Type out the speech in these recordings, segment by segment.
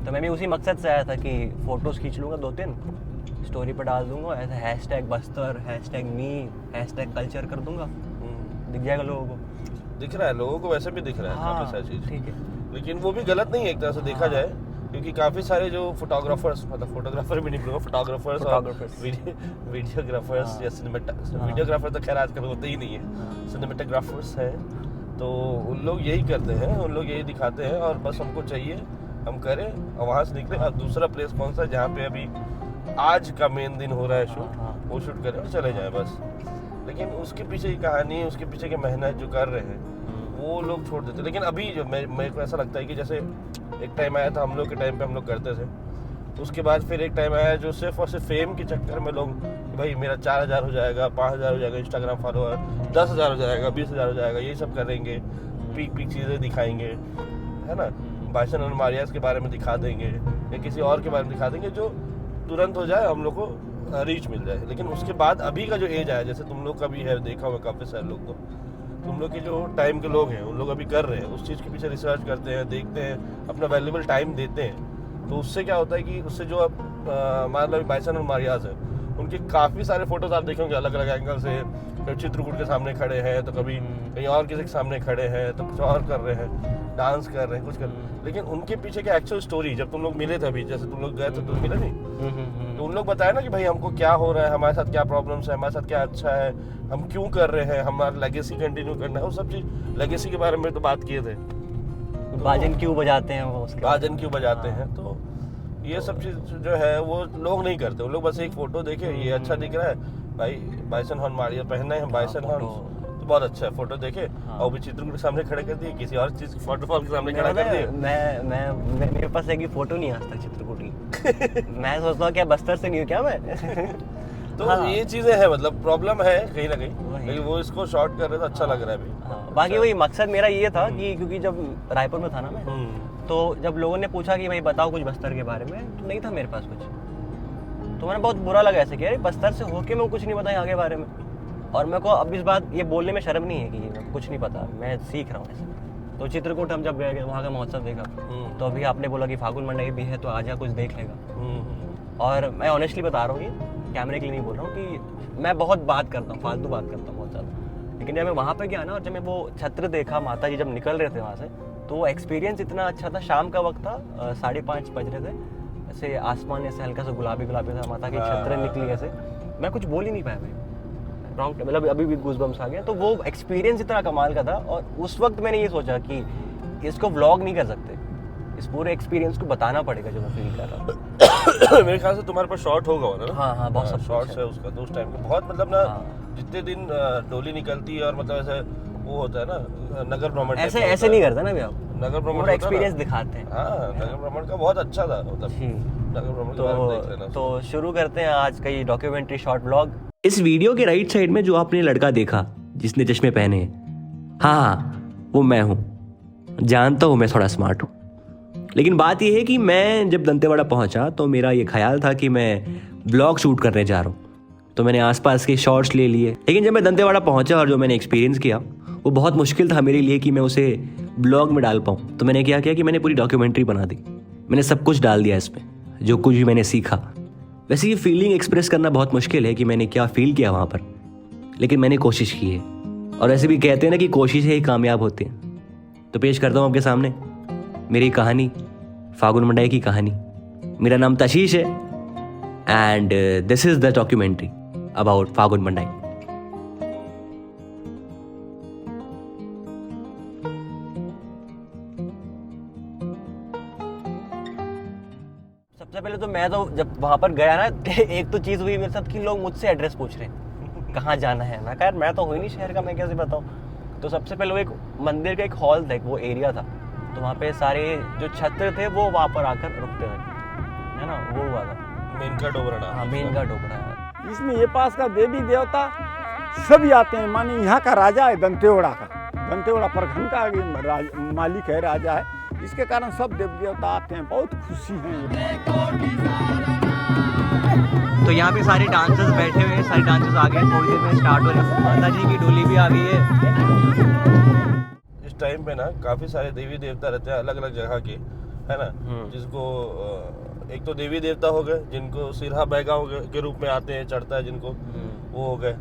तो मैं भी उसी मकसद से आया था कि फ़ोटोज़ खींच लूँगा 2-3, स्टोरी पर डाल दूँगा, ऐसे हैशटैग बस्तर, हैशटैग मी, हैशटैग कल्चर कर दूँगा, दिख जाएगा लोगों को। दिख रहा है लोगों को, वैसे भी दिख रहा है काफ़ी सारी चीज़। ठीक है, लेकिन वो भी गलत नहीं है एक तरह से देखा जाए, क्योंकि काफ़ी सारे जो फोटोग्राफर्स, मतलब फोटोग्राफर भी नहीं बोलूँगा, फोटोग्राफर्स और वीडियोग्राफर्स या वीडियोग्राफर तो खैर आजकल होते ही नहीं है, सिनेमेटोग्राफर्स हैं, तो उन लोग यही करते हैं, उन लोग यही दिखाते हैं और बस हमको चाहिए हम करें और वहाँ से निकले। अब दूसरा प्लेस कौन सा है जहाँ पे अभी आज का मेन दिन हो रहा है शूट, वो शूट करें और चले जाएं बस। लेकिन उसके पीछे की कहानी, उसके पीछे की मेहनत जो कर रहे हैं वो लोग छोड़ देते। लेकिन अभी जो मेरे को ऐसा लगता है कि जैसे एक टाइम आया था हम लोग के टाइम पे हम लोग करते थे, उसके बाद फिर एक टाइम आया जो सिर्फ और सिर्फ फेम के चक्कर में लोग, भाई मेरा 4000 हो जाएगा, 5000 हो जाएगा इंस्टाग्राम फॉलोअर, 10,000 हो जाएगा, 20,000 हो जाएगा, यही सब करेंगे, पीक चीज़ें दिखाएंगे, है ना, बाइसन और मारियास के बारे में दिखा देंगे या किसी और के बारे में दिखा देंगे जो तुरंत हो जाए, हम लोग को रीच मिल जाए। लेकिन उसके बाद अभी का जो एज आया, जैसे तुम लोग का भी है, देखा हुआ काफ़ी सारे लोग, तो तुम लोग के जो टाइम के लोग हैं उन लोग अभी कर रहे हैं, उस चीज़ के पीछे रिसर्च करते हैं, देखते हैं, अपना वैल्यूबल टाइम देते हैं। तो उससे क्या होता है कि उससे जो अब मान लो बाइसन और मारियास है, उनके काफ़ी सारे फोटोज आप देखेंगे अलग अलग एंगल से, कभी चित्रकूट के सामने खड़े हैं, तो कभी कहीं और किसी के सामने खड़े हैं, तो कुछ और कर रहे हैं, डांस कर रहे हैं, कुछ कर रहे हैं। लेकिन उनके पीछे की एक्चुअल स्टोरी, जब तुम लोग मिले थे अभी, जैसे तुम लोग गए थे तो मिले नहीं, तो उन लोग बताया ना कि भाई हमको क्या हो रहा है, हमारे साथ क्या प्रॉब्लम्स है, हमारे साथ क्या अच्छा है, हम क्यों कर रहे हैं, हमारा लेगेसी कंटिन्यू करना है, वो सब चीज़ लेगेसी के बारे में तो बात किए थे। बाजन क्यों बजाते हैं वो, उसके बाजन क्यों बजाते हैं, तो ये सब चीज़ जो है वो लोग नहीं करते। वो लोग बस एक फ़ोटो देखे, ये अच्छा दिख रहा है भाई, बाइसन हॉर्न मारिया पहनना है, बाइसन हॉर्न तो बहुत अच्छा है, फोटो देखे और भी चित्रकूट के सामने खड़े कर दिए, किसी और चीज़ की फोटो के सामने खड़ा कर दिए। मैं मेरे पास है कि फोटो नहीं आज तक चित्रकूट की। मैं सोचता हूँ क्या बस्तर से नहीं हूँ क्या मैं। तो ये चीज़ें हैं, मतलब प्रॉब्लम है कहीं ना कहीं, लेकिन वो इसको शॉर्ट कर रहे तो अच्छा लग रहा है अभी। बाकी वही मकसद मेरा ये था कि क्योंकि जब रायपुर में था ना मैं, तो जब लोगों ने पूछा कि भाई बताओ कुछ बस्तर के बारे में, तो नहीं था मेरे पास कुछ, तो मैंने बहुत बुरा लगा ऐसे कि अरे बस्तर से होके मैं कुछ नहीं बताया आगे बारे में। और मेरे को अब इस बात ये बोलने में शर्म नहीं है कि मेरे को कुछ नहीं पता, मैं सीख रहा हूँ ऐसे। तो चित्रकूट हम जब गए, वहाँ का महोत्सव देखा, तो अभी आपने बोला कि फागुन मंडई भी है, तो आजा कुछ देख लेगा। और मैं ऑनेस्टली बता रहा हूँ, ये कैमरे के लिए नहीं बोल रहा हूँ, कि मैं बहुत बात करता हूँ, फालतू बात करता हूँ बहुत ज़्यादा। लेकिन जब मैं वहाँ पे गया ना, और जब मैं वो छत्र देखा, माता जी जब निकल रहे थे वहाँ से, तो वो एक्सपीरियंस इतना अच्छा था। शाम का वक्त था, 5:30 बज रहे थे, ऐसे आसमान ऐसे हल्का सा गुलाबी गुलाबी था, माता की छत्र निकली ऐसे, मैं कुछ बोल ही नहीं पाया भाई, रॉन्ग, मतलब अभी भी गूज़बम्स आ गए। तो वो एक्सपीरियंस इतना कमाल का था, और उस वक्त मैंने ये सोचा कि इसको व्लॉग नहीं कर सकते, इस पूरे एक्सपीरियंस को बताना पड़ेगा जो मैं फील कर रहा हूँ। मेरे ख्याल से तुम्हारे पास शॉर्ट होगा ना? हाँ, बहुत सब शॉर्ट्स है उसका, तो उस टाइम का बहुत, मतलब ना जितने दिन डोली निकलती है, और मतलब ऐसे वो होता है ना, नगर भ्रमण ऐसे नहीं करता ना अभी आप, नगर भ्रमण एक्सपीरियंस दिखाते हैं। हाँ, नगर भ्रमण का बहुत अच्छा था, मतलब नगर भ्रमण के बारे में देख लेना। तो शुरू करते हैं आज का ये डॉक्यूमेंट्री शॉर्ट व्लॉग। इस वीडियो के राइट साइड में जो आपने लड़का देखा जिसने चश्मे पहने हैं, हाँ वो मैं हूँ। जानता हूँ मैं थोड़ा स्मार्ट हूँ, लेकिन बात यह है कि मैं जब दंतेवाड़ा पहुंचा तो मेरा ये ख्याल था कि मैं ब्लॉग शूट करने जा रहा हूँ, तो मैंने आसपास के शॉट्स ले लिए। लेकिन जब मैं दंतेवाड़ा पहुंचा और जो मैंने एक्सपीरियंस किया वो बहुत मुश्किल था मेरे लिए कि मैं उसे ब्लॉग में डाल पाऊँ। तो मैंने क्या किया कि मैंने पूरी डॉक्यूमेंट्री बना दी, मैंने सब कुछ डाल दिया इसमें, जो कुछ भी मैंने सीखा। वैसे ये फीलिंग एक्सप्रेस करना बहुत मुश्किल है कि मैंने क्या फील किया वहाँ पर, लेकिन मैंने कोशिश की है। और वैसे भी कहते हैं ना कि कोशिशें ही कामयाब होती हैं। तो पेश करता हूँ आपके सामने मेरी कहानी, फागुन मंडई की कहानी। मेरा नाम तशीश है and this is the documentary about Phagun Mandai. सबसे पहले तो मैं तो जब वहाँ पर गया ना, एक तो चीज़ हुई मेरे साथ कि लोग मुझसे एड्रेस पूछ रहे हैं कहाँ जाना है। मैं कहा मैं तो हूँ ही नहीं शहर का, मैं कैसे बताऊँ। तो सबसे पहले वो एक मंदिर का एक हॉल था, एक वो एरिया था, तो वहाँ पे सारे जो छत्र थे वो वहाँ पर आकर रुकते थे, है ना, वो हुआ था मेन का डोबरा। हाँ, मेन का डोबरा है। इसमें ये पास का देवी देवता सभी आते हैं। माने यहाँ का राजा है दंतेवाड़ा का, दंतेवाड़ा प्रखंड का मालिक है, राजा है, इसके कारण सब देवी देवता आते हैं, बहुत खुशी है। तो यहाँ पे सारे डांसर्स बैठे हुए हैं, सारे डांसर्स आ गए, थोड़ी देर में स्टार्ट हो रहे हैं। माता जी की डोली भी आ गई है। इस टाइम पे ना काफ़ी सारे देवी देवता रहते हैं अलग अलग जगह के, है ना, जिसको एक तो देवी देवता हो गए, जिनको सिरहा बैगा के रूप में आते हैं, चढ़ता है जिनको, वो हो गए।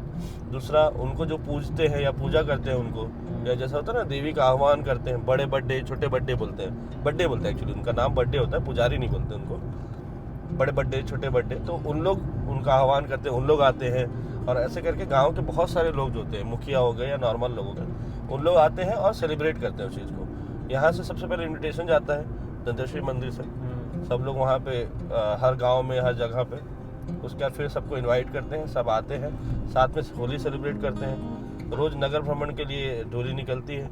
दूसरा, उनको जो पूजते हैं या पूजा करते हैं उनको, या जैसा होता है ना देवी का आह्वान करते हैं, बड़े बर्थडे छोटे बर्थडे बोलते हैं, बर्थडे बोलते हैं एक्चुअली, उनका नाम बर्थडे होता है, पुजारी नहीं बोलते उनको, बड़े बर्थडे छोटे बर्थडे, तो उन लोग उनका आह्वान करते हैं, उन लोग आते हैं। और ऐसे करके गांव के बहुत सारे लोग जो होते हैं, मुखिया हो गए या नॉर्मल लोग हो गए, उन लोग आते हैं और सेलिब्रेट करते हैं उस चीज़ को। यहाँ से सबसे पहले इन्विटेशन जाता है दंतेश्वरी मंदिर से, सब लोग वहाँ पे हर गांव में हर जगह पे, उसके बाद फिर सबको इनवाइट करते हैं, सब आते हैं, साथ में होली सेलिब्रेट करते हैं। रोज़ नगर भ्रमण के लिए डोली निकलती है,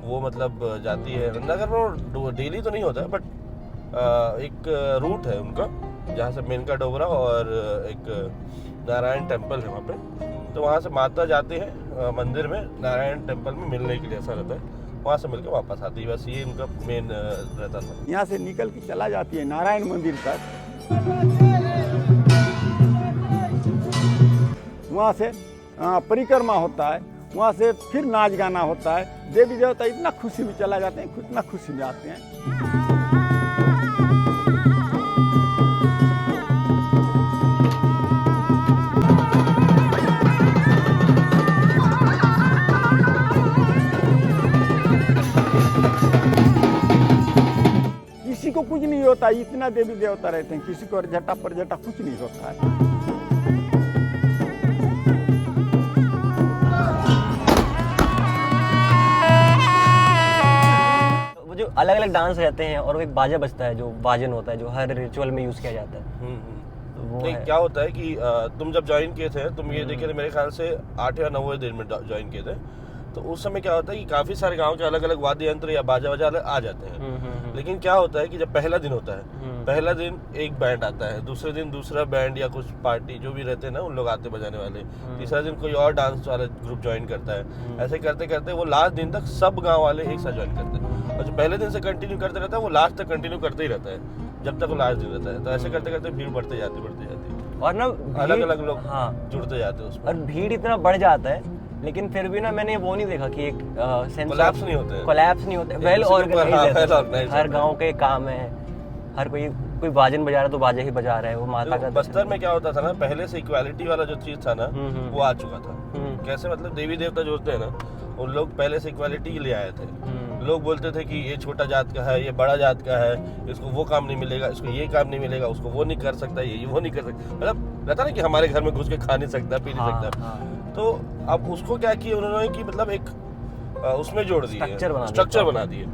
वो मतलब जाती है नगर भ्रमण, डेली तो नहीं होता है बट एक रूट है उनका, जहाँ से मेनका डोगरा और एक नारायण टेम्पल है वहाँ पे, तो वहाँ से माता जाती है मंदिर में, नारायण टेम्पल में मिलने के लिए, ऐसा रहता है, वहाँ से मिलकर वापस आती है। बस ये इनका मेन रहता था। यहाँ से निकल के चला जाती है नारायण मंदिर तक, वहाँ से परिक्रमा होता है, वहाँ से फिर नाच गाना होता है। देवी देवता इतना खुशी में चला जाते हैं, इतना खुशी में आते हैं। किसी को कुछ नहीं होता, इतना देवी देवता रहते हैं, किसी को झटा पर झटा कुछ नहीं होता है। वो जो अलग अलग डांस रहते हैं और वो एक बाजा बजता है जो बाजन होता है, जो हर रिचुअल में यूज किया जाता है। तो वो नहीं, क्या होता है कि तुम जब ज्वाइन किए थे, तुम ये देखे थे मेरे ख्याल से 8 या 9वें दिन में ज्वाइन किए थे, तो उस समय क्या होता है कि काफी सारे गांव के अलग अलग वाद्य यंत्र या बाजा वाजा आ जाते हैं। लेकिन क्या होता है कि जब पहला दिन होता है, पहला दिन एक बैंड आता है, दूसरे दिन दूसरा बैंड या कुछ पार्टी जो भी रहते हैं ना उन लोग आते बजाने वाले, तीसरा दिन कोई और डांस वाला ग्रुप ज्वाइन करता है। ऐसे करते करते वो लास्ट दिन तक सब गाँव वाले एक साथ ज्वाइन करते हैं, और जो पहले दिन से कंटिन्यू करते रहता है वो लास्ट तक कंटिन्यू करते ही रहता है, जब तक वो लास्ट दिन रहता है। तो ऐसे करते करते भीड़ बढ़ते जाती और ना अलग अलग लोग जुड़ते जाते हैं उसमें, और भीड़ इतना बढ़ जाता है, लेकिन फिर भी ना मैंने वो नहीं देखा कि एक कोलैप्स नहीं होते हैं, कोलैप्स नहीं होते, वेल ऑर्गेनाइज्ड, हर गांव के काम है, हर कोई बाजन बजा रहा है तो बाजा ही बजा रहा है, वो माता का। बस्तर में क्या होता था ना, पहले से इक्वालिटी वाला जो चीज था ना वो आ चुका था। कैसे, मतलब देवी देवता जो होते हैं ना, उन लोग पहले से इक्वालिटी ले आए थे। लोग बोलते थे कि ये छोटा जात का है, ये बड़ा जात का है, इसको वो काम नहीं मिलेगा, इसको ये काम नहीं मिलेगा, उसको वो नहीं कर सकता, ये वो नहीं कर सकता, मतलब रहता ना कि हमारे घर में घुस के खा नहीं सकता, पी नहीं सकता। तो अब उसको क्या किया उन्होंने कि मतलब एक उसमें जोड़ दिए, स्ट्रक्चर बना दिए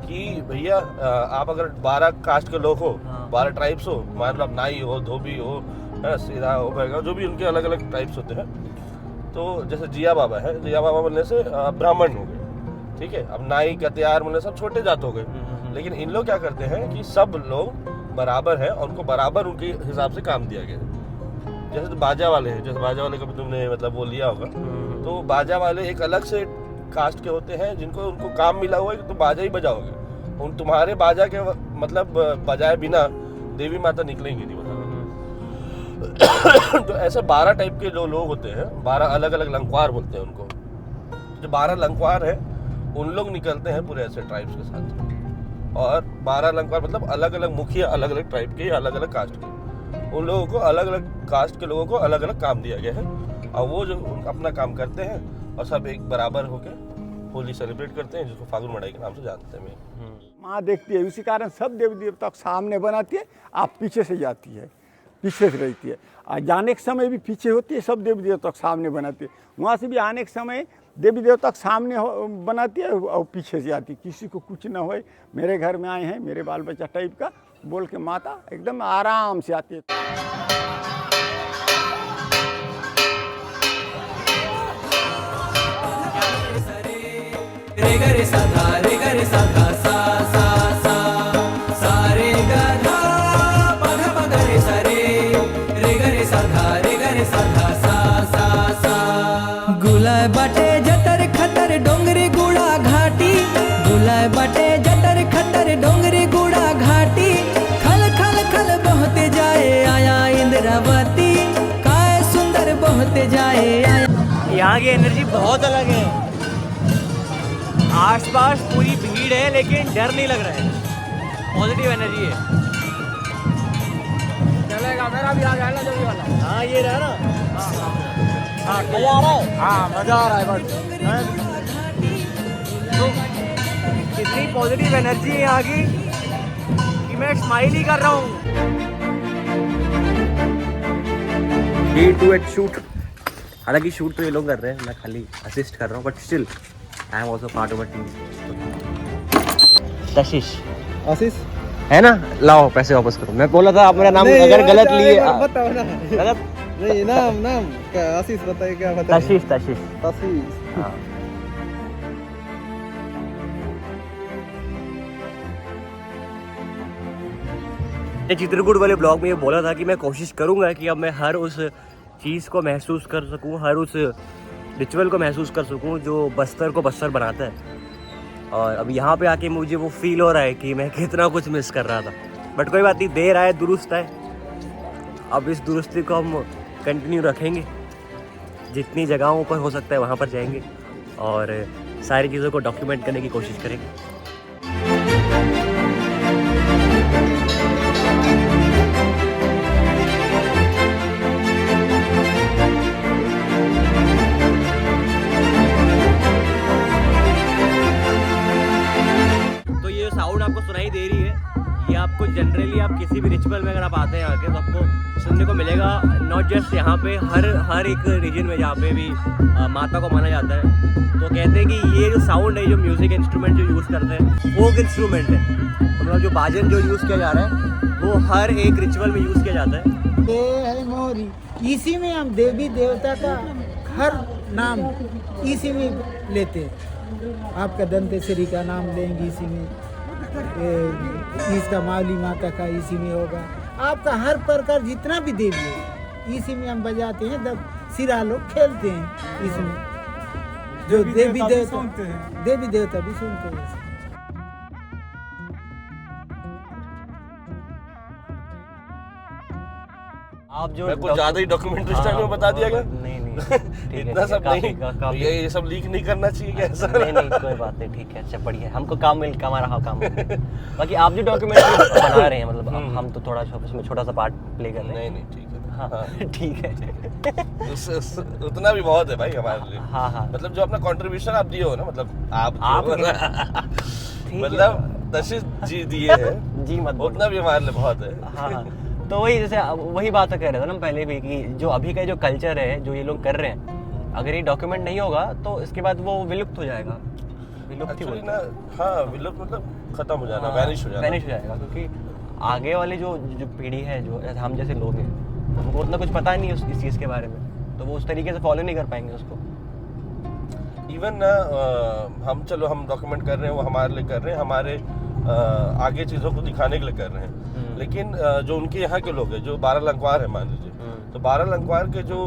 कि भैया आप अगर 12 कास्ट के लोग हो, 12 ट्राइब्स हो, मान लो आप नाई हो, धोबी हो, सीधा हो, बैगा, जो भी उनके अलग अलग ट्राइब्स होते हैं। तो जैसे जिया बाबा है, जिया बाबा बोलने से ब्राह्मण हो गए, ठीक है। अब नाई कतियार बोलने सब छोटे जात हो गए। लेकिन इन लोग क्या करते हैं कि सब लोग बराबर हैं और उनको बराबर उनके हिसाब से काम दिया गया। जैसे तो बाजा वाले हैं, जैसे बाजा वाले का भी तुमने मतलब वो लिया होगा, तो बाजा वाले एक अलग से कास्ट के होते हैं जिनको उनको काम मिला हुआ है कि तुम बाजा ही बजाओगे, उन तुम्हारे बाजा के मतलब बजाए बिना देवी माता निकलेंगे नहीं, मतलब। तो ऐसे 12 टाइप के जो लोग होते हैं, 12 अलग अलग लंकवार बोलते हैं उनको। जो 12 लंकवार है उन लोग निकलते हैं पूरे ऐसे ट्राइब्स के साथ, और 12 लंकवार मतलब अलग अलग मुखिया, अलग अलग ट्राइब के, अलग अलग कास्ट के, उन लोगों को अलग अलग कास्ट के लोगों को अलग अलग काम दिया गया है, और वो जो अपना काम करते हैं और सब एक बराबर होकर होली सेलिब्रेट करते हैं, जिसको फागुन मड़ाई के नाम से जानते हैं। माँ देखती है, उसी कारण सब देवी देवता सामने बनाती है, आप पीछे से जाती है, पीछे से रहती है, और जाने के समय भी पीछे होती है, सब देवी देवता सामने बनाती है। वहाँ से भी आने के समय देवी देवता सामने बनाती है और पीछे से आती है, किसी को कुछ ना हो, मेरे घर में आए हैं, मेरे बाल बच्चा टाइप का बोल के माता एकदम आराम से आती है। रे ग रे सा धा, रे ग रे सा धा, सा सा सा, सा रे ग धा, प ध प ग रे सा रे ग रे सा धा, रे ग रे सा धा, सा सा सा। गुलाय बाटे जतर खतर डोंगरी गुड़ा घाटी, गुलाय बाटे जतर खतर डोंगरी गुड़ा घाटी, खल खल खल बहते जाए आया इंद्रावती, काय सुंदर बहते जाए आया। यहाँ की एनर्जी बहुत अलग है, आसपास पूरी भीड़ है लेकिन डर नहीं लग रहा है। पॉजिटिव एनर्जी है। चलेगा, मेरा भी आ जाएगा जो भी वाला। हाँ ये रहा ना। हाँ मजा आ रहा है। हाँ मजा आ रहा है बस। इतनी पॉजिटिव एनर्जी है यहाँ की कि मैं स्माइल ही कर रहा हूँ। D2H शूट, हालांकि शूट तो ये लोग कर रहे हैं, मैं खाली असिस्ट कर रहा हूँ, but still I am also part of a team. Ashish है ना, लाओ पैसे वापस करो। मैं बोला था आप मेरा नाम अगर गलत लिए बताओ ना। गलत नहीं नाम क्या आशीष बताइए, क्या बताइए? आशीष हाँ। चित्रकूट वाले ब्लॉग में ये बोला था कि मैं कोशिश करूंगा कि अब मैं हर उस चीज़ को महसूस कर सकूं, हर उस रिचुअल को महसूस कर सकूं जो बस्तर को बस्तर बनाता है। और अब यहाँ पे आके मुझे वो फील हो रहा है कि मैं कितना कुछ मिस कर रहा था, बट कोई बात नहीं, देर आए दुरुस्त है। अब इस दुरुस्ती को हम कंटिन्यू रखेंगे, जितनी जगहों पर हो सकता है वहाँ पर जाएंगे और सारी चीज़ों को डॉक्यूमेंट करने की कोशिश करेंगे। तो ये साउंड आपको सुनाई दे रही है, ये आपको जनरली आप किसी भी रिचुअल में अगर आप आते हैं आके तो आपको सुनने को मिलेगा। नॉट जस्ट यहाँ पे, हर एक रीजन में जहाँ पे भी माता को माना जाता है तो कहते हैं कि ये जो साउंड है, जो म्यूजिक इंस्ट्रूमेंट जो यूज़ करते हैं फोक इंस्ट्रूमेंट है, मतलब जो बाजन जो यूज़ किया जा रहा है वो हर एक रिचुअल में यूज़ किया जाता है। ये है मोरी, इसी में हम देवी देवता का हर नाम इसी में लेते हैं। आपका दंतेश्वरी का नाम लेंगे इसी में, इसका मावली माता का इसी में होगा, आपका हर प्रकार जितना भी देवी है इसी में हम बजाते हैं। तब सिरा लोग खेलते हैं इसमें, जो देवी देवता भी सुनते हैं। आप जो मैं कुछ ज्यादा ही डॉक्यूमेंट्री स्टाइल में बता दिया क्या? नहीं ठीक है, इतना सब काफी- नहीं, काफी- ये सब लीक नहीं करना चाहिए क्या ऐसा? नहीं कोई बात नहीं, ठीक है, अच्छा बढ़िया, हमको काम मिल हमारा हाँ काम मिल गया। बाकी आप जो डॉक्यूमेंट्री बना रहे हैं, मतलब हम तो थोड़ा उसमें छोटा सा पार्ट प्ले कर रहे हैं। नहीं ठीक है। हाँ ठीक है। उतना भी बहुत है भाई हमारे लिए। हाँ मतलब जो अपना कंट्रीब्यूशन आप दिए हो ना, मतलब आप ठीक है। मतलब दशिश जी दिए हैं जी मत बोलो। उतना भी हमारे लिए बहुत है। हाँ तो वही, जैसे वही बात कह रहे थे ना हम पहले भी कि जो अभी का जो कल्चर है जो ये लोग कर रहे हैं, अगर ये डॉक्यूमेंट नहीं होगा तो इसके बाद वो विलुप्त हो जाएगा। विलुप्त एक्चुअली ना, हाँ विलुप्त मतलब खत्म हो जाना, वैनिश हो जाना। वैनिश हो जाएगा, क्योंकि आगे वाली जो पीढ़ी है, जो हम जैसे लोग हैं, उनको उतना कुछ पता नहीं है इस चीज़ के बारे में, तो वो उस तरीके से फॉलो नहीं कर पाएंगे उसको। इवन ना हम डॉक्यूमेंट कर रहे हैं, वो हमारे लिए कर रहे हैं, हमारे आगे चीज़ों को दिखाने के लिए कर रहे हैं। लेकिन जो उनके यहाँ के लोग हैं, जो 12 लंकवार है मान लीजिए, तो 12 लंकवार के जो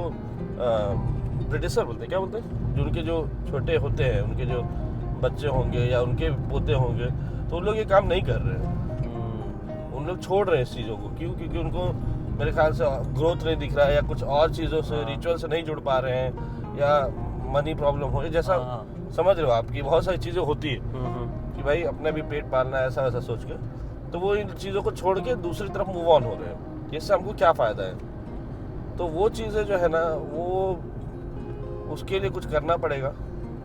प्रेडेसर बोलते हैं, क्या बोलते हैं, जो उनके जो छोटे होते हैं, उनके जो बच्चे होंगे या उनके पोते होंगे, तो उन लोग ये काम नहीं कर रहे हैं। उन लोग छोड़ रहे हैं इस चीज़ों को। क्यों? क्योंकि उनको मेरे ख्याल से ग्रोथ नहीं दिख रहा है, या कुछ और चीज़ों से, रिचुअल से नहीं जुड़ पा रहे हैं, या मनी प्रॉब्लम हो, जैसा समझ रहे हो आपकी बहुत सारी चीज़ें होती है कि भाई अपना भी पेट पालना है, ऐसा वैसा सोच के, तो वो इन चीज़ों को छोड़ के दूसरी तरफ मूव ऑन हो रहे हैं। इससे हमको क्या फ़ायदा है? तो वो चीज़ें जो है ना, वो उसके लिए कुछ करना पड़ेगा,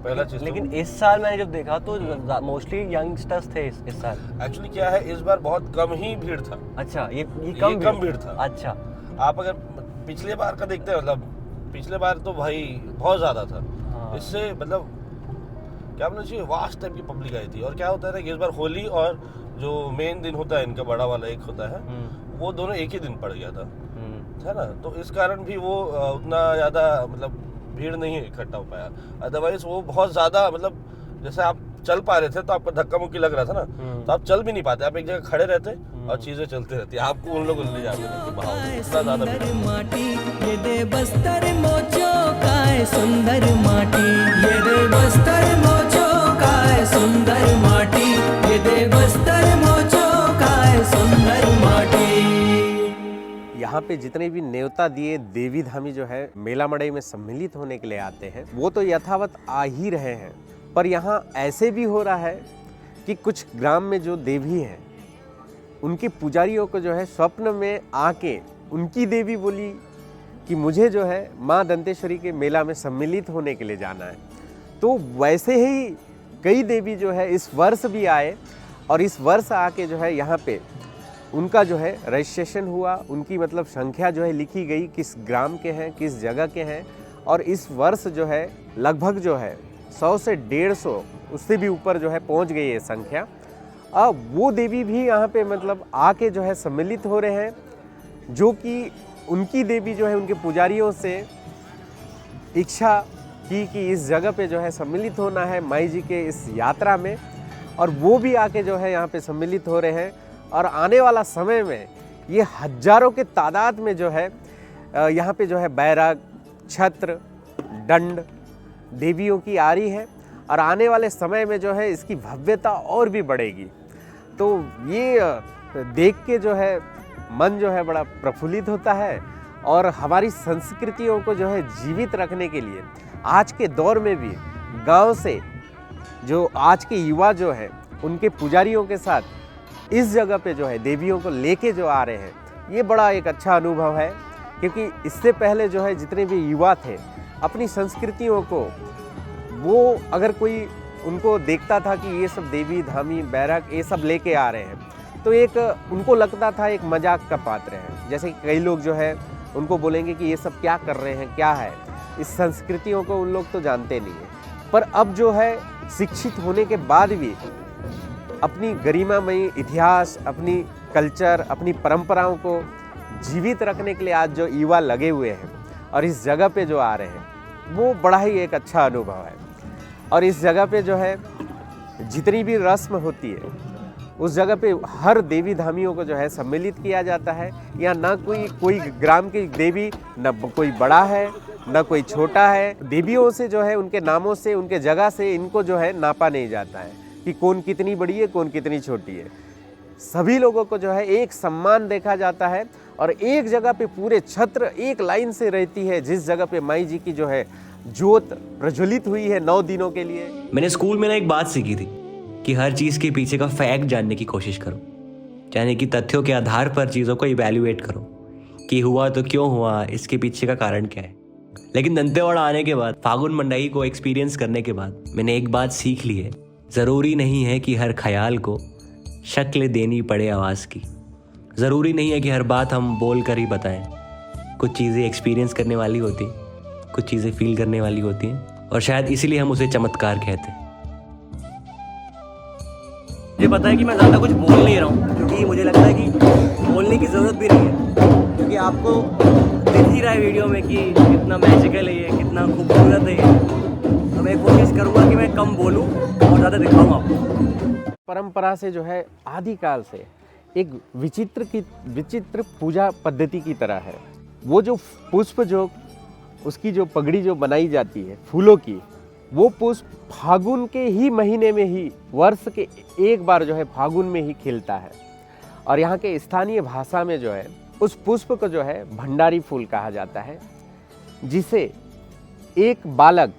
पहला चीज़। लेकिन इस साल मैंने जब देखा तो मोस्टली यंगस्टर्स थे इस साल। एक्चुअली क्या है, इस बार बहुत कम ही भीड़ था। अच्छा, ये कम भीड़ था। अच्छा, आप अगर पिछले बार का देखते हैं, मतलब पिछले बार तो भाई बहुत ज़्यादा था। इससे मतलब क्या बोलना चाहिए, वास्ट टाइप की पब्लिक आई थी। और क्या होता है ना कि इस बार होली और जो मेन दिन होता है इनका, बड़ा वाला एक होता है, वो दोनों एक ही दिन पड़ गया था, है ना। तो इस कारण भी वो उतना ज़्यादा मतलब भीड़ नहीं इकट्ठा हो पाया। अदरवाइज वो बहुत ज़्यादा, मतलब जैसे आप चल पा रहे थे तो आपको धक्का मुक्की लग रहा था ना, तो आप चल भी नहीं पाते, आप एक जगह खड़े रहते और चीज़ें चलती रहती, आपको उन लोग ले जाते रहते बाहर। इतना ज़्यादा भीड़। माटी ये दे बस्तर मोचो काय सुंदर माटी, ये दे बस्तर मोचो काय सुंदर माटी, ये दे बस्तर मोचो काय सुंदर माटी। यहाँ पे जितने भी न्योता दिए देवी धामी जो है मेला मड़ई में सम्मिलित होने के लिए आते हैं, वो तो यथावत आ ही रहे हैं, पर यहाँ ऐसे भी हो रहा है कि कुछ ग्राम में जो देवी हैं उनके पुजारियों को जो है स्वप्न में आके उनकी देवी बोली कि मुझे जो है माँ दंतेश्वरी के मेला में सम्मिलित होने के लिए जाना है। तो वैसे ही कई देवी जो है इस वर्ष भी आए और इस वर्ष आके जो है यहाँ पे उनका जो है रजिस्ट्रेशन हुआ, उनकी मतलब संख्या जो है लिखी गई, किस ग्राम के हैं, किस जगह के हैं। और इस वर्ष जो है लगभग जो है 100 से 150 उससे भी ऊपर जो है पहुँच गई है संख्या। अब वो देवी भी यहाँ पे मतलब आके जो है सम्मिलित हो रहे हैं, जो कि उनकी देवी जो है उनके पुजारियों से इच्छा की कि इस जगह पे जो है सम्मिलित होना है माई जी के इस यात्रा में, और वो भी आके जो है यहाँ पे सम्मिलित हो रहे हैं। और आने वाला समय में ये हजारों के तादाद में जो है यहाँ पे जो है बैराग, छत्र, दंड देवियों की आ रही है, और आने वाले समय में जो है इसकी भव्यता और भी बढ़ेगी। तो ये देख के जो है मन जो है बड़ा प्रफुल्लित होता है। और हमारी संस्कृतियों को जो है जीवित रखने के लिए आज के दौर में भी गांव से जो आज के युवा जो है उनके पुजारियों के साथ इस जगह पे जो है देवियों को लेके जो आ रहे हैं, ये बड़ा एक अच्छा अनुभव है। क्योंकि इससे पहले जो है जितने भी युवा थे अपनी संस्कृतियों को, वो अगर कोई उनको देखता था कि ये सब देवी धामी बैरक ये सब लेके आ रहे हैं, तो एक उनको लगता था एक मजाक का पात्र है। जैसे कि कई लोग जो है उनको बोलेंगे कि ये सब क्या कर रहे हैं, क्या है, इस संस्कृतियों को उन लोग तो जानते नहीं है। पर अब जो है शिक्षित होने के बाद भी अपनी गरिमामयी इतिहास, अपनी कल्चर, अपनी परंपराओं को जीवित रखने के लिए आज जो युवा लगे हुए हैं और इस जगह पे जो आ रहे हैं, वो बड़ा ही एक अच्छा अनुभव है। और इस जगह पे जो है जितनी भी रस्म होती है उस जगह पे हर देवी धामियों को जो है सम्मिलित किया जाता है। यहाँ ना कोई ग्राम की देवी, ना कोई बड़ा है ना कोई छोटा है। देवियों से जो है उनके नामों से, उनके जगह से इनको जो है नापा नहीं जाता है कि कौन कितनी बड़ी है, कौन कितनी छोटी है। सभी लोगों को जो है एक सम्मान देखा जाता है और एक जगह पे पूरे छत्र एक लाइन से रहती है, जिस जगह पे माई जी की जो है ज्योत प्रज्वलित हुई है 9 दिनों के लिए। मैंने स्कूल में ना एक बात सीखी थी कि हर चीज़ के पीछे का फैक्ट जानने की कोशिश करो, यानी कि तथ्यों के आधार पर चीज़ों को इवैल्यूएट करो कि हुआ तो क्यों हुआ, इसके पीछे का कारण क्या है। लेकिन दंतेवाड़ा आने के बाद, फागुन मंडाई को एक्सपीरियंस करने के बाद मैंने एक बात सीख ली है, ज़रूरी नहीं है कि हर ख्याल को शक्ल देनी पड़े आवाज़ की। ज़रूरी नहीं है कि हर बात हम बोल कर ही बताएं। कुछ चीज़ें एक्सपीरियंस करने वाली होती, कुछ चीज़ें फील करने वाली होती हैं, और शायद इसीलिए हम उसे चमत्कार कहते हैं। मुझे पता है कि मैं ज़्यादा कुछ बोल नहीं रहा हूँ, क्योंकि मुझे लगता है कि बोलने की ज़रूरत भी नहीं है, क्योंकि आपको दिख ही रहा है वीडियो में कि कितना मैजिकल है ये, कितना खूबसूरत है ये। तो मैं कोशिश करूँगा कि मैं कम बोलूँ और ज़्यादा दिखाऊँ आपको। परंपरा से जो है आदिकाल से एक विचित्र पूजा पद्धति की तरह है। वो जो पुष्प, जो उसकी जो पगड़ी जो बनाई जाती है फूलों की, वो पुष्प फागुन के ही महीने में ही, वर्ष के एक बार जो है फागुन में ही खिलता है। और यहाँ के स्थानीय भाषा में जो है उस पुष्प को जो है भंडारी फूल कहा जाता है, जिसे एक बालक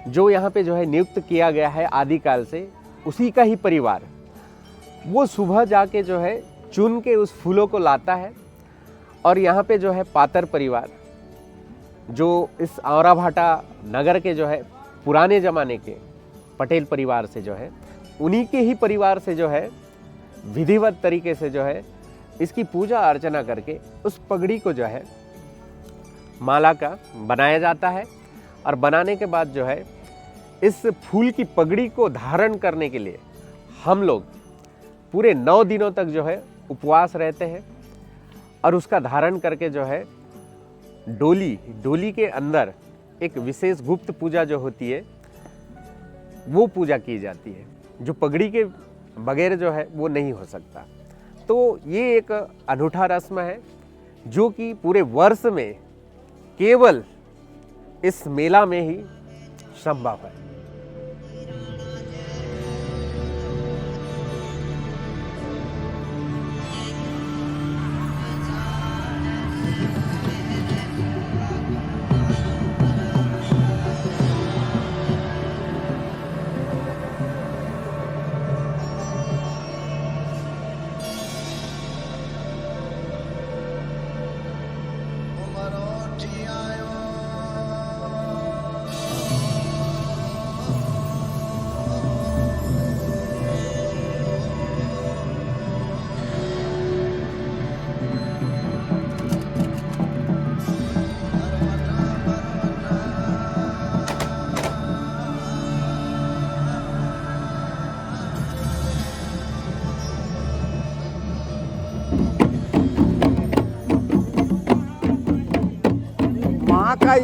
जो यहाँ पे जो है नियुक्त किया गया है आदिकाल से, उसी का ही परिवार, वो सुबह जाके जो है चुन के उस फूलों को लाता है। और यहाँ पे जो है पातर परिवार, जो इस औराभाटा नगर के जो है पुराने ज़माने के पटेल परिवार से जो है, उन्हीं के ही परिवार से जो है विधिवत तरीके से जो है इसकी पूजा अर्चना करके उस पगड़ी को जो है माला का बनाया जाता है। और बनाने के बाद जो है इस फूल की पगड़ी को धारण करने के लिए हम लोग पूरे 9 दिनों तक जो है उपवास रहते हैं। और उसका धारण करके जो है डोली के अंदर एक विशेष गुप्त पूजा जो होती है, वो पूजा की जाती है, जो पगड़ी के बगैर जो है वो नहीं हो सकता। तो ये एक अनूठा रस्म है जो कि पूरे वर्ष में केवल इस मेला में ही संभव है।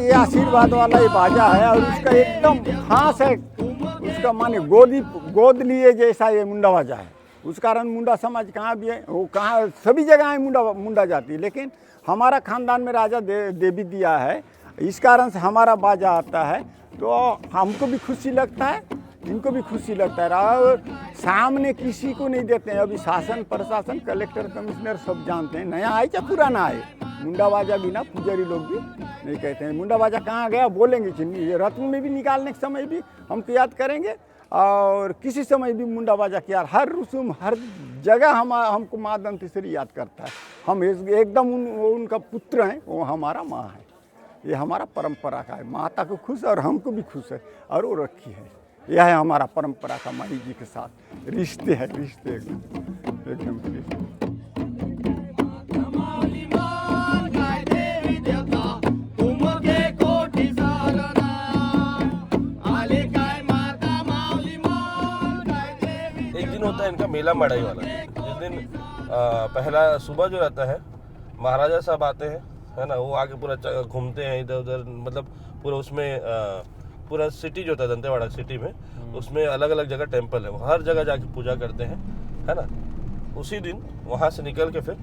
ये आशीर्वाद वाला ये बाजा है और उसका एकदम खास है, उसका माने गोद लिए जैसा ये मुंडा बाजा है। उस कारण मुंडा समाज कहाँ भी है, वो कहाँ सभी जगह है मुंडा जाती है, लेकिन हमारा खानदान में राजा देवी दिया है, इस कारण से हमारा बाजा आता है। तो हमको भी खुशी लगता है, इनको भी खुशी लगता है और सामने किसी को नहीं देते हैं। अभी शासन प्रशासन कलेक्टर कमिश्नर सब जानते हैं, नया आए चाहे पुराना आए, मुंडा बाजा बिना पुजारी लोग भी नहीं कहते हैं। मुंडा बाजा कहाँ गया बोलेंगे कि रत्न में भी निकालने के समय भी हमको याद करेंगे और किसी समय भी मुंडा बाजा किया, हर रसूम हर जगह हमको माँ दंतेश्वरी याद करता है। हम एकदम उनका पुत्र हैं, वो हमारा माँ है। ये हमारा परंपरा का है, माता को खुश और हमको भी खुश है और वो रखी है। यह है हमारा परंपरा का माई जी के साथ रिश्ते है, रिश्ते एकदम रिश्ते। एक दिन होता है इनका मेला मड़ाई वाला, जिस दिन पहला सुबह जो रहता है महाराजा साहब आते हैं, है ना, वो आके पूरा घूमते हैं इधर उधर, मतलब पूरा उसमें पूरा सिटी जो होता है दंतेवाड़ा सिटी में, उसमें अलग अलग जगह टेम्पल है, वो हर जगह जाके पूजा करते हैं, है ना। उसी दिन वहाँ से निकल के फिर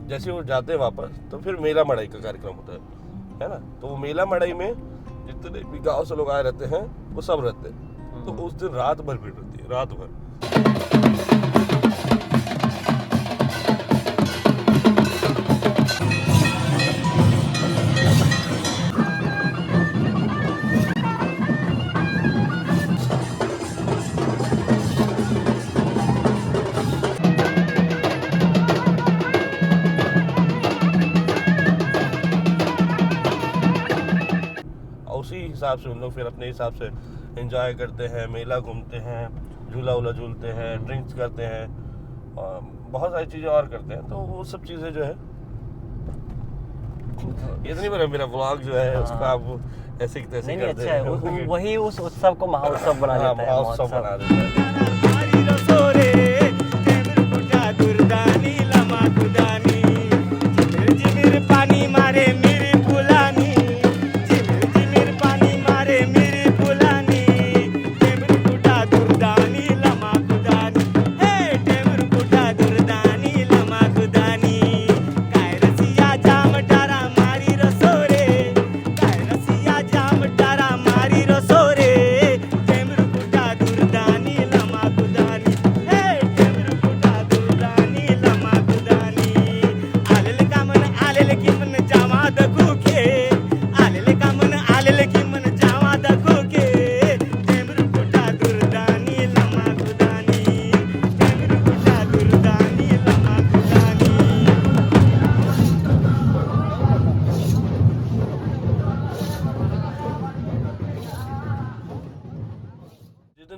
जैसे वो जाते हैं वापस, तो फिर मेला मड़ाई का कार्यक्रम होता है ना। तो वो मेला मड़ाई में जितने भी गाँव से लोग आए रहते हैं वो सब रहते हैं, तो उस दिन रात भर भीड़ रहती है, रात भर। उसी हिसाब से उन लोग फिर अपने हिसाब से एंजॉय करते हैं, मेला घूमते हैं, झूला वूला झूलते हैं, ड्रिंक्स करते हैं और बहुत सारी चीज़ें और करते हैं। तो वो सब चीज़ें जो है, ये तो नहीं बोला मेरा व्लॉग जो है उसको आप ऐसे तैसे नहीं करते अच्छा है, वही उस उत्सव को महाउत्सव बना देता है। महोत्सव बना देता है।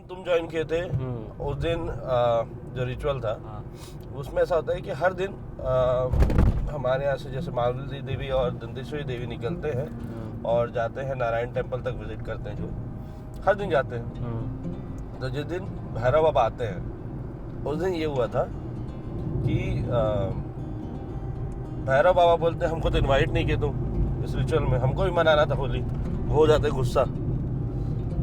तुम ज्वाइन किए थे उस दिन जो रिचुअल था उसमें ऐसा होता है कि हर दिन हमारे यहाँ से जैसे मावली देवी और दंतेश्वरी देवी निकलते हैं और जाते हैं नारायण टेम्पल तक विजिट करते हैं, जो हर दिन जाते हैं। तो जिस दिन भैरव बाबा आते हैं उस दिन ये हुआ था कि भैरव बाबा बोलते हैं हमको तो इनवाइट नहीं किए तुम इस रिचुअल में, हमको भी मनाना था होली। वो हो जाते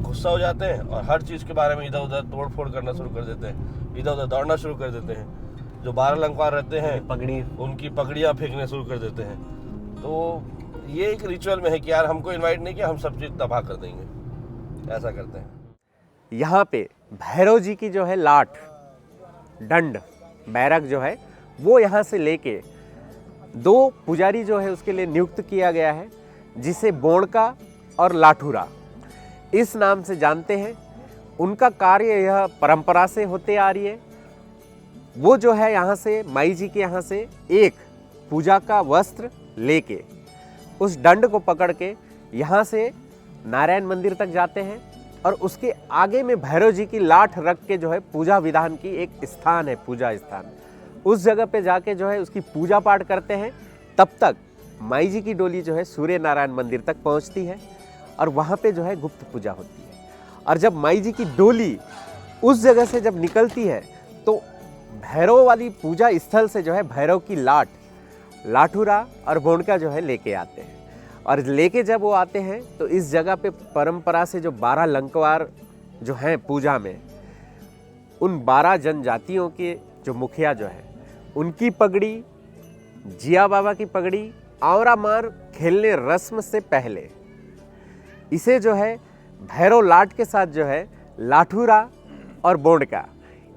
गुस्सा हो जाते हैं और हर चीज़ के बारे में इधर उधर तोड़ फोड़ करना शुरू कर देते हैं, इधर उधर दौड़ना शुरू कर देते हैं। जो 12 लंकार रहते हैं उनकी पगड़ियाँ फेंकने शुरू कर देते हैं। तो ये एक रिचुअल में है कि यार हमको इनवाइट नहीं किया, हम सब चीज़ तबाह कर देंगे, ऐसा करते हैं। यहाँ पे भैरव जी की जो है लाठ दंड बैरक जो है वो यहाँ से लेके 2 पुजारी जो है उसके लिए नियुक्त किया गया है, जिसे बोणका और लाठुरा इस नाम से जानते हैं। उनका कार्य यह परंपरा से होते आ रही है। वो जो है यहाँ से माई जी के यहाँ से एक पूजा का वस्त्र लेके उस दंड को पकड़ के यहाँ से नारायण मंदिर तक जाते हैं और उसके आगे में भैरव जी की लाठ रख के जो है पूजा विधान की एक स्थान है, पूजा स्थान, उस जगह पे जाके जो है उसकी पूजा पाठ करते हैं। तब तक माई जी की डोली जो है सूर्य नारायण मंदिर तक पहुँचती है और वहाँ पे जो है गुप्त पूजा होती है। और जब माई जी की डोली उस जगह से जब निकलती है तो भैरव वाली पूजा स्थल से जो है भैरव की लाठ लाठुरा और बोणका जो है लेके आते हैं और लेके जब वो आते हैं तो इस जगह पे परंपरा से जो 12 लंकवार जो हैं पूजा में, उन 12 जनजातियों के जो मुखिया जो है उनकी पगड़ी, जिया बाबा की पगड़ी, आवरा मार खेलने रस्म से पहले इसे जो है भैरव लाट के साथ जो है लाठूरा और बोंडका,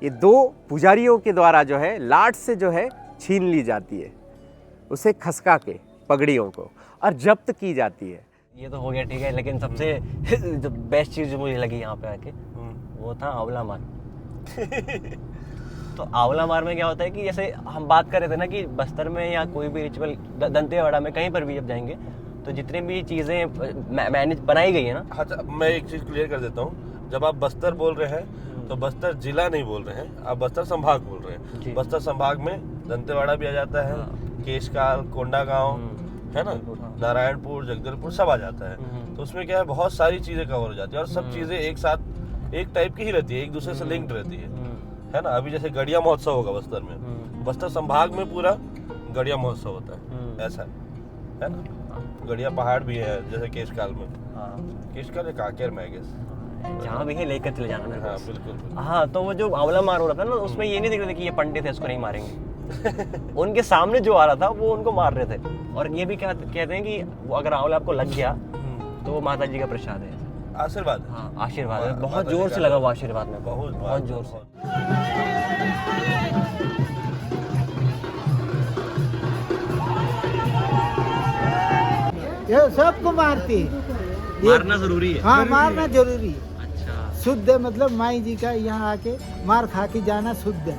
ये 2 पुजारियों के द्वारा जो है लाट से जो है छीन ली जाती है, उसे खसका के पगड़ियों को और जब्त की जाती है। ये तो हो गया ठीक है, लेकिन सबसे जो बेस्ट चीज़ जो मुझे लगी यहाँ पे आके वो था आंवला मार। तो आंवला मार में क्या होता है कि जैसे हम बात कर रहे थे ना कि बस्तर में या कोई भी रिचुअल, दंतेवाड़ा में कहीं पर भी जब जाएंगे तो जितनी भी चीज़ें मैनेज बनाई गई है ना। हाँ, मैं एक चीज़ क्लियर कर देता हूँ। जब आप बस्तर बोल रहे हैं तो बस्तर जिला नहीं बोल रहे हैं, आप बस्तर संभाग बोल रहे हैं। बस्तर संभाग में दंतेवाड़ा भी आ जाता है, केशकाल, कोंडागांव, है ना, नारायणपुर, जगदलपुर सब आ जाता है। तो उसमें क्या है, बहुत सारी चीज़ें कवर हो जाती है और सब चीज़ें एक साथ एक टाइप की ही रहती है, एक दूसरे से लिंक्ड रहती है ना। अभी जैसे गड़िया महोत्सव होगा बस्तर में, बस्तर संभाग में पूरा गड़िया महोत्सव होता है, ऐसा है ना। गड़िया पहाड़ भी है जैसे केशकाल में, केशकाल या कांकेर में, आई गेस, जहाँ भी है लेकर चले जाना मेरे हाँ पास। बिल्कुल। हाँ, तो वो जो आंवला मार हो रहा था ना, उसमें ये नहीं दिख रहा था कि ये पंडित है इसको नहीं मारेंगे। उनके सामने जो आ रहा था वो उनको मार रहे थे। और ये भी कहते हैं कि वो अगर आंवला आपको लग गया तो वो माता जी का प्रसाद है, आशीर्वाद। हाँ आशीर्वाद है। बहुत जोर से लगा वो आशीर्वाद में, बहुत जोर से। ये सबको मारती है, मारना जरूरी है। हाँ मारना जरूरी है। अच्छा, शुद्ध है, मतलब माई जी का यहाँ आके मार खा के जाना शुद्ध है।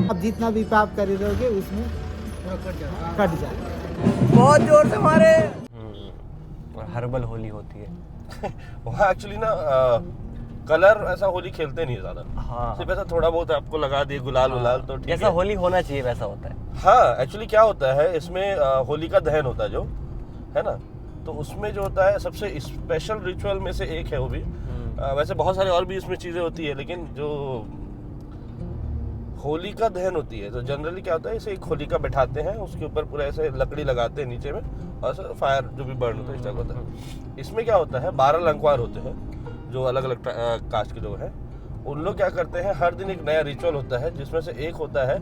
अब जितना भी पाप करे रहोगे उसमें कट जाए। बहुत जोर से मारे। और हर्बल होली होती है वहाँ एक्चुअली ना कलर ऐसा होली खेलते नहीं ज्यादा। हाँ, सिर्फ ऐसा थोड़ा बहुत आपको लगा दिए गुलाल उलाल तो ठीक जैसा है। होली होना चाहिए वैसा होता है। हाँ, एक्चुअली क्या होता है इसमें, होली का दहन होता है जो है ना, तो उसमें जो होता है सबसे स्पेशल रिचुअल में से एक है वो भी। वैसे बहुत सारे और भी इसमें चीजें होती है, लेकिन जो होली का दहन होती है तो जनरली क्या होता है, इसे एक होलिका बैठाते हैं, उसके ऊपर पूरा ऐसे लकड़ी लगाते हैं नीचे में और ऐसे फायर जो भी बर्न होता है इस टाइप होता है। इसमें क्या होता है, 12 लंकवार होते हैं जो अलग अलग कास्ट के लोग हैं। उन लोग क्या करते हैं, हर दिन एक नया रिचुअल होता है, जिसमें से एक होता है,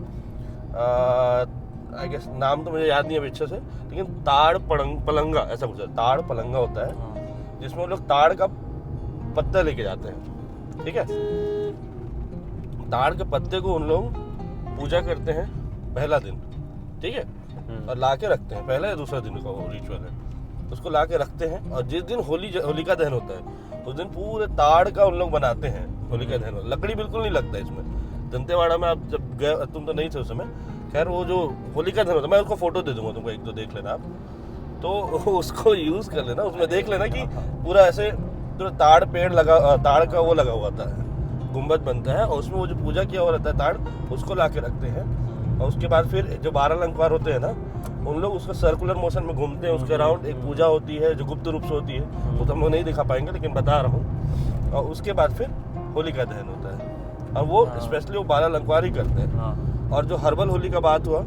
आई गेस नाम तो मुझे याद नहीं है अभी अच्छे से, लेकिन ताड़ पलंगा ऐसा कुछ है, ताड़ पलंगा होता है, जिसमें वो लोग ताड़ का पत्ता लेके जाते हैं। ठीक है, ताड़ के पत्ते को उन लोग पूजा करते हैं पहला दिन, ठीक है, और ला के रखते हैं। पहला या दूसरा दिन का वो रिचुअल है, उसको ला के रखते हैं। और जिस दिन होलिका दहन होता है उस दिन पूरे ताड़ का उन लोग बनाते हैं होलिका दहन। लकड़ी बिल्कुल नहीं लगता इसमें। दंतेवाड़ा में आप जब गए, तुम तो नहीं थे उस समय, खैर वो जो होलिका दहन होता है, मैं उसको फोटो दे दूंगा तुमको, एक दो देख लेना आप, तो उसको यूज कर लेना। उसमें देख लेना कि पूरा ऐसे पूरा ताड़ पेड़ लगा, ताड़ का वो लगा हुआ था, गुम्बद बनता है, और उसमें वो जो पूजा किया हुआ रहता है ताड़, उसको ला के रखते हैं। और उसके बाद फिर जो 12 लंकवार होते हैं ना, उन लोग उसको सर्कुलर मोशन में घूमते हैं, उसके अराउंड एक पूजा होती है जो गुप्त रूप से होती है, वो तो हम लोग नहीं दिखा पाएंगे, लेकिन बता रहा हूँ। और उसके बाद फिर होलिका दहन होता है, और वो स्पेशली वो 12 लंकवार ही करते हैं। और जो हर्बल होली का बात हुआ,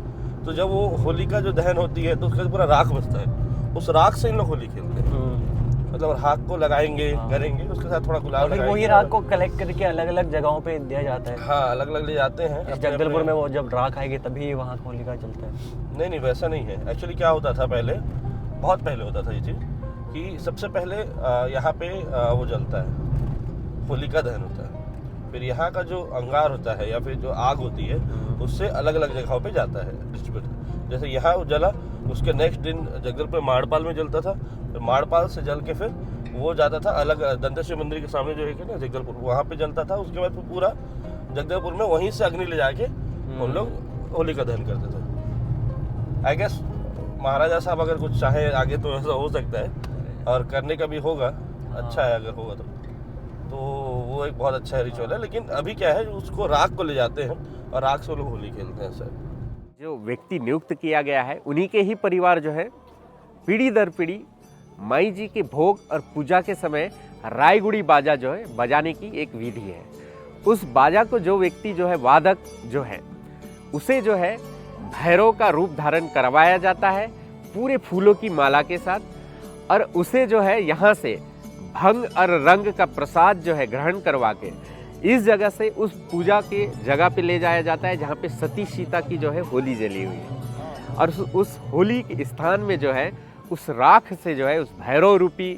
तो जब वो होलिका जो दहन होती है तो उसका पूरा राख बचता है, उस राख से इन लोग होली खेलते हैं। मतलब राख को लगाएंगे, करेंगे, उसके साथ थोड़ा गुलाल लगाएंगे, वही राख को कलेक्ट करके अलग अलग जगहों पे दिया जाता है। हाँ, अलग अलग ले जाते हैं। जगदलपुर में वो जब राख आएगी तभी वहाँ होलिका चलता है। नहीं, वैसा नहीं है। एक्चुअली क्या होता था पहले, बहुत पहले होता था ये चीज़, कि सबसे पहले यहाँ पे वो जलता है, होलिका दहन होता है। फिर यहाँ का जो अंगार होता है या फिर जो आग होती है, उससे अलग अलग जगहों पे जाता है डिस्ट्रीब्यूट। जैसे यहाँ जला, उसके नेक्स्ट दिन जगदलपुर माड़पाल में जलता था, फिर माड़पाल से जल के फिर वो जाता था अलग दंतेश्वरी मंदिर के सामने जो है ना जगदलपुर, वहाँ पे जलता था। उसके बाद फिर पूरा जगदलपुर में वहीं से अग्नि ले जाके उन लोग होलिका दहन करते थे। आई गेस महाराजा साहब अगर कुछ चाहे आगे तो ऐसा हो सकता है, और करने का भी होगा, अच्छा है अगर होगा तो वो एक बहुत अच्छा रिचुअल है। लेकिन अभी क्या है, उसको राख को ले जाते हैं और राख से लोग होली खेलते हैं। सर, जो व्यक्ति नियुक्त किया गया है उन्हीं के ही परिवार जो है पीढ़ी दर पीढ़ी माई जी के भोग और पूजा के समय रायगुड़ी बाजा जो है बजाने की एक विधि है। उस बाजा को जो व्यक्ति जो है वादक जो है उसे जो है भैरव का रूप धारण करवाया जाता है पूरे फूलों की माला के साथ, और उसे जो है यहाँ से भंग और रंग का प्रसाद जो है ग्रहण करवा के इस जगह से उस पूजा के जगह पे ले जाया जाता है जहाँ पे सती सीता की जो है होली जली हुई है। और उस होली के स्थान में जो है उस राख से जो है उस भैरव रूपी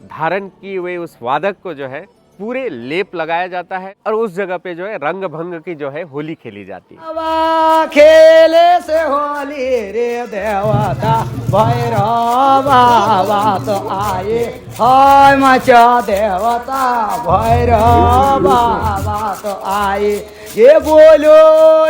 धारण किए हुए उस वादक को जो है पूरे लेप लगाया जाता है और उस जगह पे जो है रंग भंग की जो है होली खेली जाती है। खेले से होली रे देवता भैरव बाबा तो आए, हाय मचा देवता भैरव बाबा तो आए। ये बोलो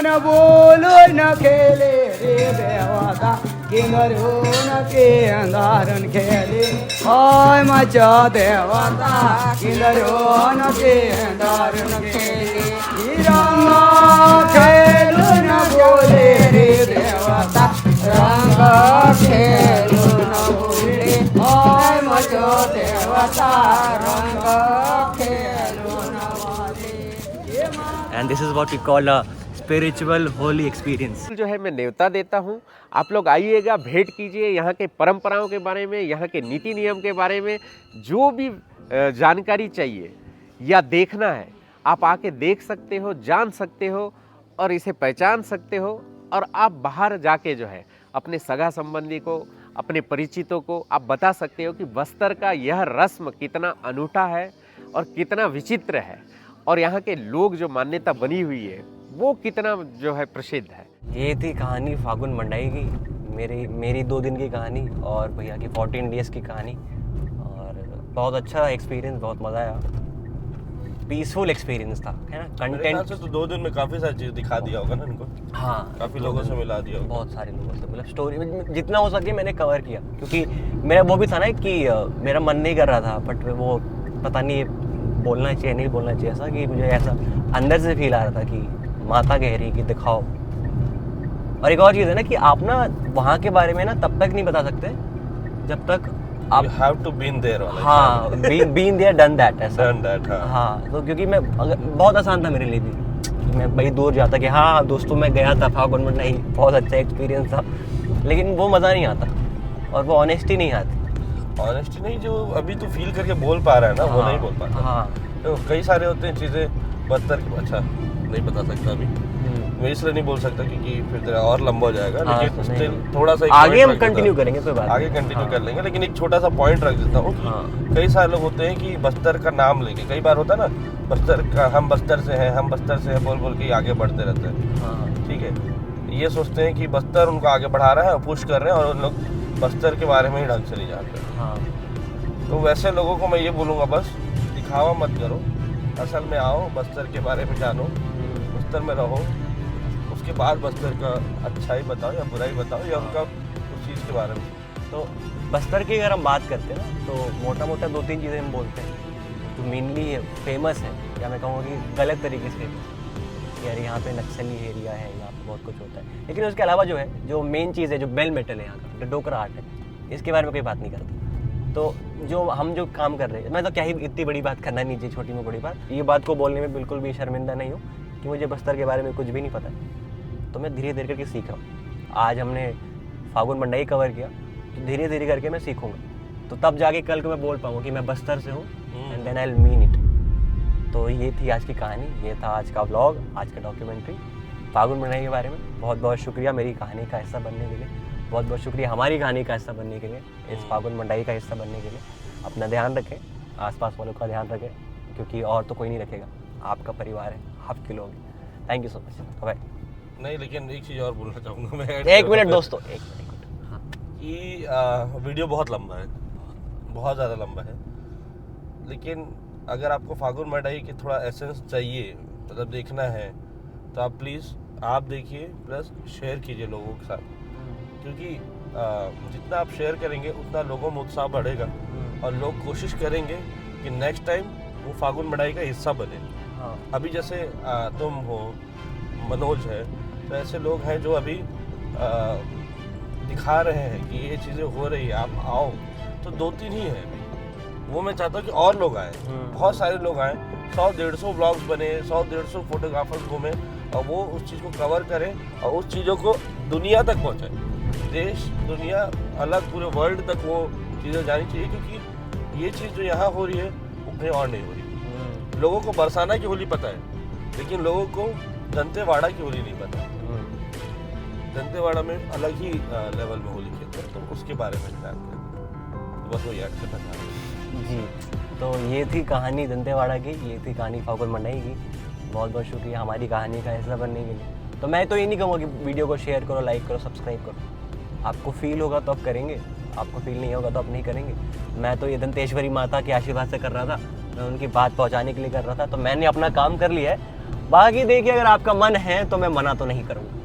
न खेले रे देवता किंगरू न के अंधारन खेले, हाय मचा देवता किंगरू न के अंधारन खेले। रंग खेलो न बोले रे देवता रंग खेलो न बोले, हाय मचा देवता रंग खेलो न बोले। And this is what we call a spiritual holy experience. जो है मैं न्योता देता हूँ, आप लोग आइएगा, भेंट कीजिए, यहाँ के परंपराओं के बारे में, यहाँ के नीति नियम के बारे में जो भी जानकारी चाहिए या देखना है आप आके देख सकते हो, जान सकते हो और इसे पहचान सकते हो। और आप बाहर जाके जो है अपने सगा संबंधी को, अपने परिचितों को आप बता सकते हो कि बस्तर का यह रस्म कितना अनूठा है और कितना विचित्र है, और यहाँ के लोग जो मान्यता बनी हुई है वो कितना जो है प्रसिद्ध है। ये थी कहानी फागुन मंडाई की, मेरी 2 दिन की कहानी और भैया की 14 डेज़ की कहानी। और बहुत अच्छा एक्सपीरियंस, बहुत मज़ा आया, पीसफुल एक्सपीरियंस था, है ना। कंटेंट से तो 2 दिन में काफ़ी सारी चीज़ दिखा दिया होगा ना इनको। हाँ, काफ़ी लोगों से मिला दिया होगा। बहुत सारे लोगों से, मतलब स्टोरी में जितना हो सके मैंने कवर किया, क्योंकि मेरा वो भी था ना कि मेरा मन नहीं कर रहा था, बट वो पता नहीं बोलना चाहिए नहीं बोलना चाहिए, ऐसा कि मुझे ऐसा अंदर से फील आ रहा था कि माता कह रही कि दिखाओ। और एक और चीज़ है ना कि आप ना वहाँ के बारे में ना तब तक नहीं बता सकते जब तक आप You have to been there वाला। हाँ, been there done that ऐसा। Done that, हाँ। हाँ, तो क्योंकि मैं बहुत आसान था मेरे लिए भी कि मैं भाई दूर जाता कि हाँ दोस्तों मैं गया था फागुन मंडाई, बहुत अच्छा एक्सपीरियंस था, लेकिन वो मज़ा नहीं आता और वो ऑनेस्टी नहीं आती। ऑनेस्टी नहीं, जो अभी तू फील करके बोल पा रहा है ना वो हाँ, नहीं बोल पाता। हाँ, तो कई सारे होते हैं चीज़ें बस्तर के, अच्छा नहीं बता सकता अभी मैं इसलिए नहीं बोल सकता क्योंकि फिर तेरा और लंबा हो जाएगा। हाँ, लेकिन तो स्टिल थोड़ा सा आगे हम कंटिन्यू करेंगे, कोई बात आगे कंटिन्यू कर लेंगे, लेकिन एक छोटा सा पॉइंट रख देता हूँ। हाँ। कई सारे लोग होते हैं कि बस्तर का नाम लेके, कई बार होता है ना बस्तर का, हम बस्तर से हैं, हम बस्तर से हैं बोल बोल के आगे बढ़ते रहते हैं। हाँ, ठीक है, ये सोचते हैं कि बस्तर उनको आगे बढ़ा रहा है, पुश कर रहे हैं, और उन लोग बस्तर के बारे में ही ढंग से नहीं जानते। हाँ, तो वैसे लोगों को मैं ये बोलूँगा, बस दिखावा मत करो, असल में आओ, बस्तर के बारे में जानो, बस्तर में रहो, उसके बाद बस्तर का अच्छाई बताओ या बुराई बताओ या उनका उस चीज़ के बारे में। तो बस्तर की अगर हम बात करते हैं ना तो मोटा मोटा 2-3 चीज़ें हम बोलते हैं जो मेनली फेमस है, या मैं कहूँगा कि गलत तरीके से फेमस, यार यहाँ पे नक्सली एरिया है, यहाँ पे बहुत कुछ होता है, लेकिन उसके अलावा जो है जो मेन चीज़ है, जो बेल मेटल है यहाँ का, जो डोकरा आर्ट है, इसके बारे में कोई बात नहीं करता। तो जो काम कर रहे हैं, मैं तो क्या ही इतनी बड़ी बात करना नहीं चाहिए, छोटी में बड़ी बात, ये बात को बोलने में बिल्कुल भी शर्मिंदा नहीं हूँ कि मुझे बस्तर के बारे में कुछ भी नहीं पता है, तो मैं धीरे धीरे करके सीख रहा हूँ। आज हमने फागुन मंडाई कवर किया, तो धीरे धीरे करके मैं सीखूंगा, तो तब जाके कल को मैं बोल पाऊँगा कि मैं बस्तर से हूँ, and then I will mean it. तो ये थी आज की कहानी, ये था आज का व्लॉग, आज का डॉक्यूमेंट्री फागुन मंडाई के बारे में। बहुत बहुत शुक्रिया मेरी कहानी का हिस्सा बनने के लिए, बहुत बहुत शुक्रिया हमारी कहानी का हिस्सा बनने के लिए, इस फागुन मंडाई का हिस्सा बनने के लिए। अपना ध्यान रखें, आसपास वालों का ध्यान रखें, क्योंकि और तो कोई नहीं रखेगा, आपका परिवार है, आपके लोग हैं। Thank you so much, bye. नहीं, लेकिन एक चीज़ और बोलना चाहूँगा मैं। 1 मिनट दोस्तों, 1 मिनट। हाँ, कि वीडियो बहुत लंबा है, बहुत ज़्यादा लंबा है, लेकिन अगर आपको फागुन मंडाई की थोड़ा एसेंस चाहिए, मतलब देखना है, तो आप प्लीज़ आप देखिए, प्लस शेयर कीजिए लोगों के साथ, क्योंकि जितना आप शेयर करेंगे उतना लोगों में उत्साह बढ़ेगा और लोग कोशिश करेंगे कि नेक्स्ट टाइम वो फागुन मंडाई का हिस्सा बने। हाँ, अभी जैसे तुम हो, मनोज है, तो ऐसे लोग हैं जो अभी दिखा रहे हैं कि ये चीज़ें हो रही है, आप आओ, तो 2-3 ही है अभी। वो मैं चाहता हूँ कि और लोग आए, बहुत सारे लोग आए, 100-150 ब्लॉग्स बने, 100-150 फोटोग्राफर्स घूमे और वो उस चीज़ को कवर करें और उस चीज़ों को दुनिया तक पहुँचाए। देश, दुनिया, अलग पूरे वर्ल्ड तक वो चीज़ें जानी चाहिए, क्योंकि ये चीज़ जो यहाँ हो रही है वो कहीं और नहीं हो रही। लोगों को बरसाना की होली पता है, लेकिन लोगों को दंतेवाड़ा की होली नहीं पता। दंतेवाड़ा में अलग ही लेवल में होली खेलते हैं, तो उसके बारे में ध्यान दें। तो बस वो याद करना चाह रहे जी, तो ये थी कहानी दंतेवाड़ा की, ये थी कहानी फागुन मंडई की। बहुत बहुत शुक्रिया हमारी कहानी का हिस्सा बनने के लिए। तो मैं तो ये नहीं कहूँगा कि वीडियो को शेयर करो, लाइक करो, सब्सक्राइब करो। आपको फील होगा तो आप करेंगे, आपको फील नहीं होगा तो आप नहीं करेंगे। मैं तो ये दंतेश्वरी माता के आशीर्वाद से कर रहा था, मैं उनकी बात पहुँचाने के लिए कर रहा था, तो मैंने अपना काम कर लिया है। बाकी देखिए, अगर आपका मन है तो मैं मना तो नहीं करूँगा।